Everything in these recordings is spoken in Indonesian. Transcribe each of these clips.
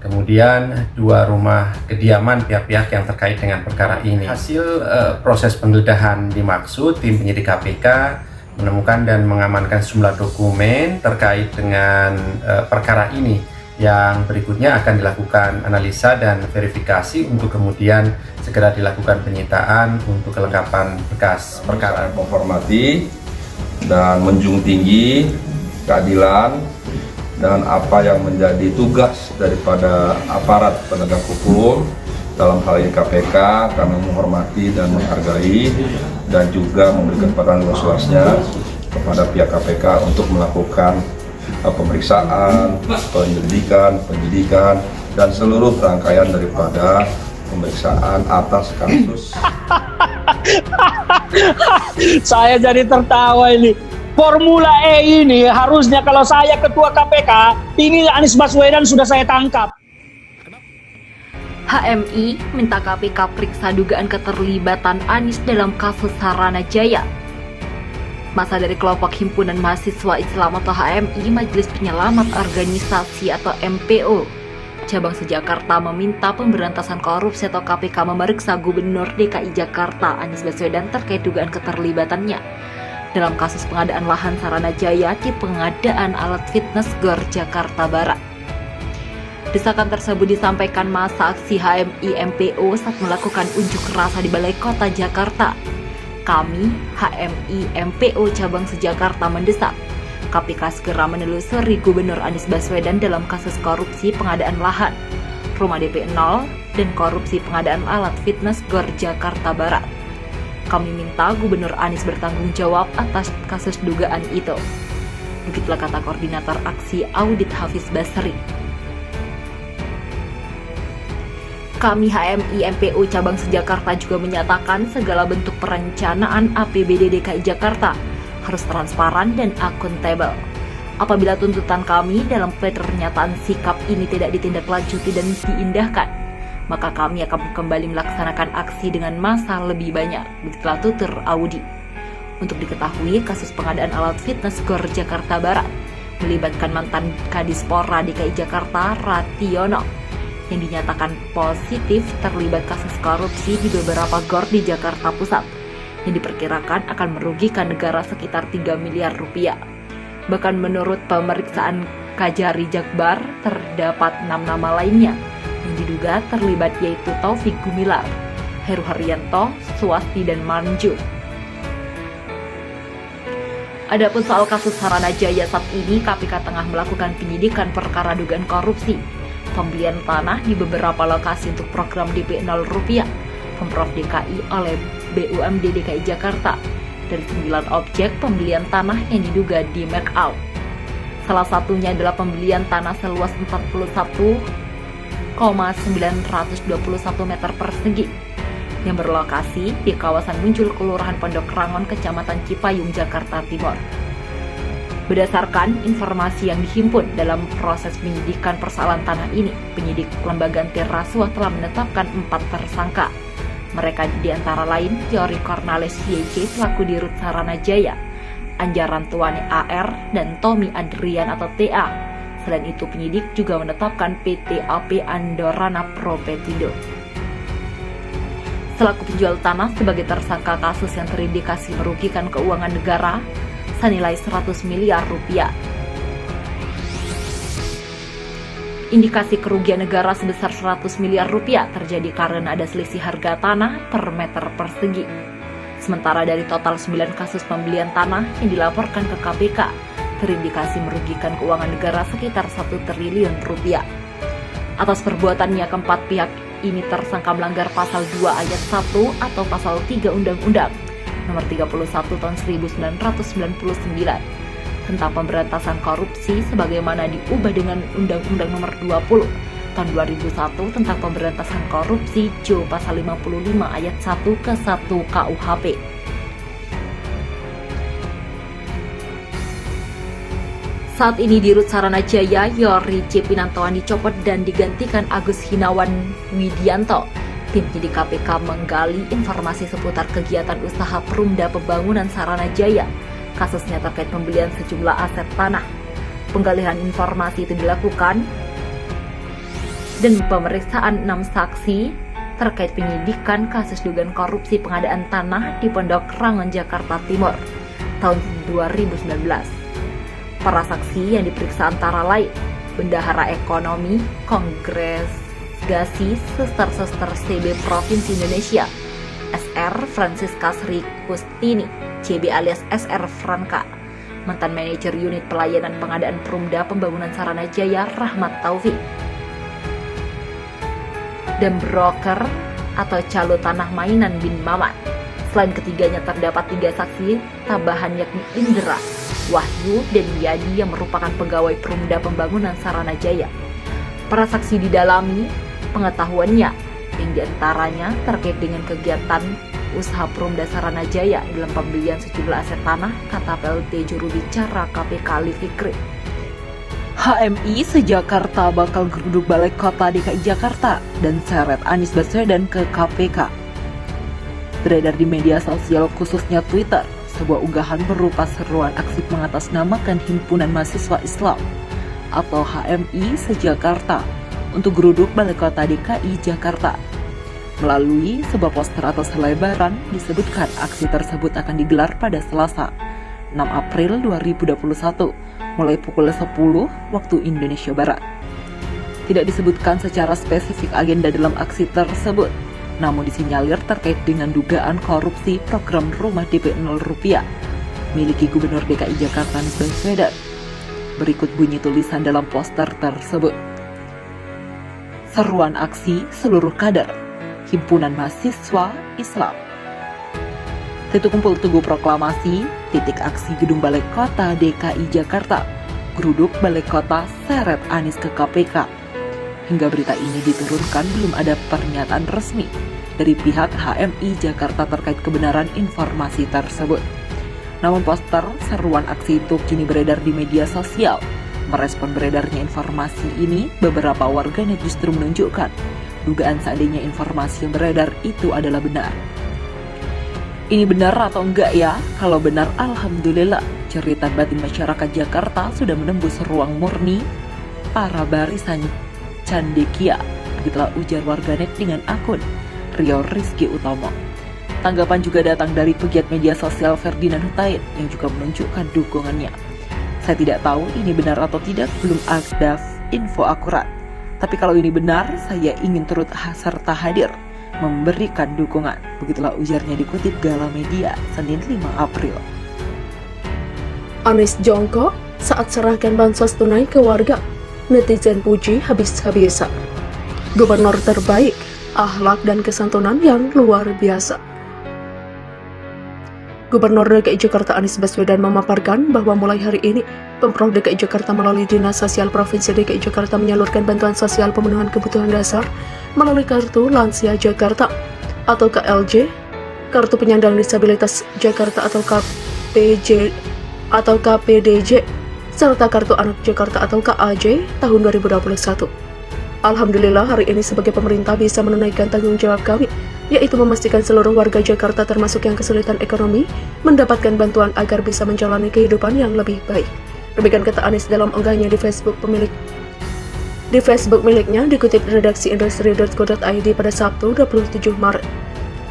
kemudian 2 rumah kediaman pihak-pihak yang terkait dengan perkara ini. Hasil proses penggeledahan dimaksud, tim penyidik KPK menemukan dan mengamankan sejumlah dokumen terkait dengan perkara ini, yang berikutnya akan dilakukan analisa dan verifikasi untuk kemudian segera dilakukan penyitaan untuk kelengkapan berkas perkara. Menghormati dan menjunjung tinggi keadilan dan apa yang menjadi tugas daripada aparat penegak hukum, dalam hal ini KPK. Kami menghormati dan menghargai dan juga memberikan peran luas-luasnya kepada pihak KPK untuk melakukan pemeriksaan, penyidikan, dan seluruh rangkaian daripada pemeriksaan atas kasus. Saya jadi tertawa ini. Formula E ini harusnya kalau saya ketua KPK, ini Anies Baswedan sudah saya tangkap. HMI minta KPK periksa dugaan keterlibatan Anies dalam kasus Sarana Jaya. Masa dari kelompok Himpunan Mahasiswa Islam atau HMI, Majelis Penyelamat Organisasi atau MPO Cabang Sejakarta meminta pemberantasan korupsi atau KPK memeriksa Gubernur DKI Jakarta Anies Baswedan terkait dugaan keterlibatannya dalam kasus pengadaan lahan Sarana Jaya di pengadaan alat fitness GOR Jakarta Barat. Desakan tersebut disampaikan masa aksi HMI MPO saat melakukan unjuk rasa di Balai Kota Jakarta. Kami, HMI MPO Cabang Sejakarta mendesak KPK segera menelusuri Gubernur Anies Baswedan dalam kasus korupsi pengadaan lahan, rumah DP 0, dan korupsi pengadaan alat fitness GOR Jakarta Barat. Kami minta Gubernur Anies bertanggung jawab atas kasus dugaan itu. Begitulah kata Koordinator Aksi Audit Hafiz Basri. Kami HMI MPO Cabang Sejakarta juga menyatakan segala bentuk perencanaan APBD DKI Jakarta harus transparan dan akuntabel. Apabila tuntutan kami dalam pernyataan sikap ini tidak ditindaklanjuti dan diindahkan, maka kami akan kembali melaksanakan aksi dengan massa lebih banyak. Begitulah tutur Audi. Untuk diketahui, kasus pengadaan alat fitness GOR Jakarta Barat melibatkan mantan Kadispora DKI Jakarta Rationo yang dinyatakan positif terlibat kasus korupsi di beberapa GOR di Jakarta Pusat yang diperkirakan akan merugikan negara sekitar 3 miliar rupiah. Bahkan menurut pemeriksaan Kajari Jakbar, terdapat 6 nama lainnya yang diduga terlibat, yaitu Taufik Gumilar, Heru Haryanto, Swasti, dan Manju. Adapun soal kasus Sarana Jaya, saat ini KPK tengah melakukan penyidikan perkara dugaan korupsi pembelian tanah di beberapa lokasi untuk program DP 0 rupiah Pemprov DKI oleh BUMD DKI Jakarta dari 9 objek pembelian tanah yang diduga di mark out. Salah satunya adalah pembelian tanah seluas 41,921 meter persegi yang berlokasi di kawasan Muncul, Kelurahan Pondok Rangon, Kecamatan Cipayung, Jakarta Timur. Berdasarkan informasi yang dihimpun dalam proses penyidikan persoalan tanah ini, penyidik Lembaga Anti Rasuah telah menetapkan 4 tersangka. Mereka diantara lain Yori Cornales YC selaku Dirut Sarana Jaya, Anjaran Tuani AR, dan Tommy Adrian atau TA. Selain itu, penyidik juga menetapkan PT AP Andorana Propetindo selaku penjual tanah sebagai tersangka kasus yang terindikasi merugikan keuangan negara senilai 100 miliar rupiah. Indikasi kerugian negara sebesar 100 miliar rupiah terjadi karena ada selisih harga tanah per meter persegi. Sementara dari total 9 kasus pembelian tanah yang dilaporkan ke KPK, terindikasi merugikan keuangan negara sekitar 1 triliun rupiah. Atas perbuatannya, keempat pihak ini tersangka melanggar pasal 2 ayat 1 atau pasal 3 Undang-Undang Nomor 31 Tahun 1999 tentang pemberantasan korupsi sebagaimana diubah dengan Undang-Undang Nomor 20 Tahun 2001 tentang pemberantasan korupsi Jo pasal 55 ayat 1 ke 1 KUHP. Saat ini Dirut Sarana Jaya Yori C. Pinantoan dicopot dan digantikan Agus Hinawan Widianto. Tim penyidik KPK menggali informasi seputar kegiatan usaha Perumda Pembangunan Sarana Jaya, kasusnya terkait pembelian sejumlah aset tanah. Penggalian informasi itu dilakukan dan pemeriksaan 6 saksi terkait penyidikan kasus dugaan korupsi pengadaan tanah di Pondok Rangon, Jakarta Timur tahun 2019. Para saksi yang diperiksa antara lain Bendahara Ekonomi Kongregasi Suster-Suster CB Provinsi Indonesia, SR Francisca Sri Kustini, CB alias SR Franka, mantan manajer unit pelayanan pengadaan Perumda Pembangunan Saranajaya Rahmat Taufik, dan broker atau calo tanah mainan bin Mamat. Selain ketiganya terdapat 3 saksi tambahan yakni Indra, Wahyu, dan Yadi yang merupakan pegawai Perumda Pembangunan Saranajaya. Para saksi didalami pengetahuannya yang diantaranya terkait dengan kegiatan usaha Perumda Saranajaya dalam pembelian sejumlah aset tanah, kata PLT juru bicara KPK Ali Fikri. HMI se-Jakarta bakal geruduk Balai Kota DKI Jakarta dan seret Anies Baswedan ke KPK. Beredar di media sosial khususnya Twitter, sebuah unggahan berupa seruan aksi mengatasnamakan Himpunan Mahasiswa Islam atau HMI se-Jakarta untuk geruduk Balai Kota DKI Jakarta. Melalui sebuah poster atau selebaran disebutkan aksi tersebut akan digelar pada Selasa, 6 April 2021, mulai pukul 10 waktu Indonesia Barat. Tidak disebutkan secara spesifik agenda dalam aksi tersebut, namun disinyalir terkait dengan dugaan korupsi program rumah DP 0 rupiah miliki Gubernur DKI Jakarta Anies Baswedan. Berikut bunyi tulisan dalam poster tersebut. Seruan aksi seluruh kader Himpunan Mahasiswa Islam. Titik kumpul tunggu proklamasi, titik aksi gedung Balai Kota DKI Jakarta, geruduk Balai Kota seret Anies ke KPK. Hingga berita ini diturunkan belum ada pernyataan resmi dari pihak HMI Jakarta terkait kebenaran informasi tersebut. Namun poster seruan aksi itu kini beredar di media sosial. Merespon beredarnya informasi ini, beberapa warganet justru menunjukkan dugaan seandainya informasi yang beredar itu adalah benar. Ini benar atau enggak ya? Kalau benar, alhamdulillah, cerita batin masyarakat Jakarta sudah menembus ruang murni para barisan Candekia. Begitulah ujar warganet dengan akun Rio Rizky Utomo. Tanggapan juga datang dari pegiat media sosial Ferdinand Hutain yang juga menunjukkan dukungannya. Saya tidak tahu ini benar atau tidak, belum ada info akurat. Tapi kalau ini benar, saya ingin turut serta hadir memberikan dukungan. Begitulah ujarnya dikutip Gala Media Senin 5 April. Anies jongkok saat serahkan bansos tunai ke warga. Netizen puji habis-habisan. Gubernur terbaik, akhlak dan kesantunan yang luar biasa. Gubernur DKI Jakarta Anies Baswedan memaparkan bahwa mulai hari ini, Pemprov DKI Jakarta melalui Dinas Sosial Provinsi DKI Jakarta menyalurkan bantuan sosial pemenuhan kebutuhan dasar melalui Kartu Lansia Jakarta atau KLJ, Kartu Penyandang Disabilitas Jakarta atau KPJ atau KPDJ, serta Kartu Anak Jakarta atau KAJ tahun 2021. Alhamdulillah hari ini sebagai pemerintah bisa menunaikan tanggung jawab kami, yaitu memastikan seluruh warga Jakarta termasuk yang kesulitan ekonomi mendapatkan bantuan agar bisa menjalani kehidupan yang lebih baik. Demikian kata Anies dalam unggahnya di Facebook miliknya dikutip redaksi industri.co.id pada Sabtu 27 Maret.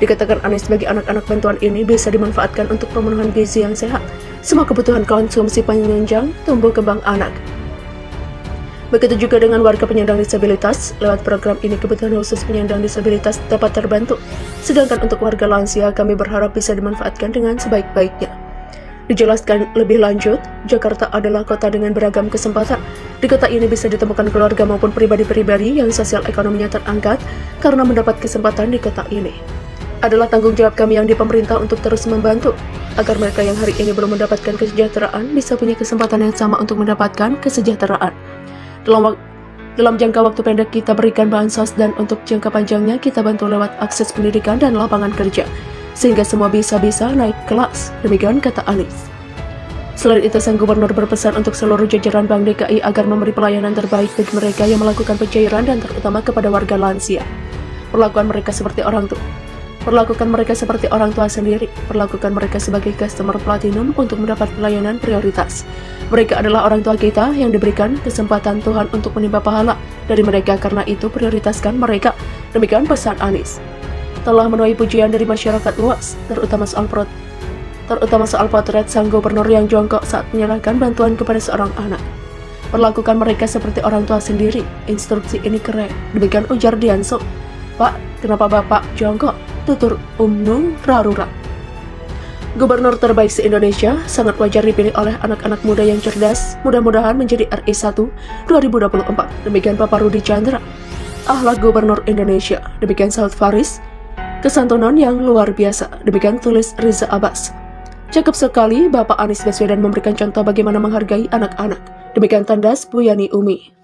Dikatakan Anies bagi anak-anak bantuan ini bisa dimanfaatkan untuk pemenuhan gizi yang sehat, semua kebutuhan konsumsi penunjang tumbuh kembang anak. Begitu juga dengan warga penyandang disabilitas, lewat program ini kebutuhan khusus penyandang disabilitas dapat terbantu. Sedangkan untuk warga lansia kami berharap bisa dimanfaatkan dengan sebaik-baiknya. Dijelaskan lebih lanjut, Jakarta adalah kota dengan beragam kesempatan. Di kota ini bisa ditemukan keluarga maupun pribadi-pribadi yang sosial ekonominya terangkat karena mendapat kesempatan di kota ini. Adalah tanggung jawab kami yang di pemerintah untuk terus membantu agar mereka yang hari ini belum mendapatkan kesejahteraan bisa punya kesempatan yang sama untuk mendapatkan kesejahteraan. Dalam jangka waktu pendek kita berikan bansos dan untuk jangka panjangnya kita bantu lewat akses pendidikan dan lapangan kerja sehingga semua bisa naik kelas. Demikian kata Anies. Selain itu, sang gubernur berpesan untuk seluruh jajaran Bank DKI agar memberi pelayanan terbaik bagi mereka yang melakukan pencairan dan terutama kepada warga lansia. Perlakuan mereka seperti orang tua. Perlakukan mereka seperti orang tua sendiri. Perlakukan mereka sebagai customer platinum untuk mendapat pelayanan prioritas. Mereka adalah orang tua kita yang diberikan kesempatan Tuhan untuk menimba pahala dari mereka, karena itu prioritaskan mereka. Demikian pesan Anies. Telah menuai pujian dari masyarakat luas, terutama soal potret sang gubernur yang jongkok saat menyerahkan bantuan kepada seorang anak. Perlakukan mereka seperti orang tua sendiri. Instruksi ini keren. Demikian ujar Dianso. Pak, kenapa Bapak jongkok? Tutur Umnung Rarura. Gubernur terbaik se-Indonesia sangat wajar dipilih oleh anak-anak muda yang cerdas, mudah-mudahan menjadi RI 1 2024. Demikian Bapak Rudi Chandra, akhlak Gubernur Indonesia. Demikian Saud Faris, kesantunan yang luar biasa. Demikian tulis Riza Abbas. Cakep sekali Bapak Anies Baswedan memberikan contoh bagaimana menghargai anak-anak. Demikian tandas Bu Yani Umi.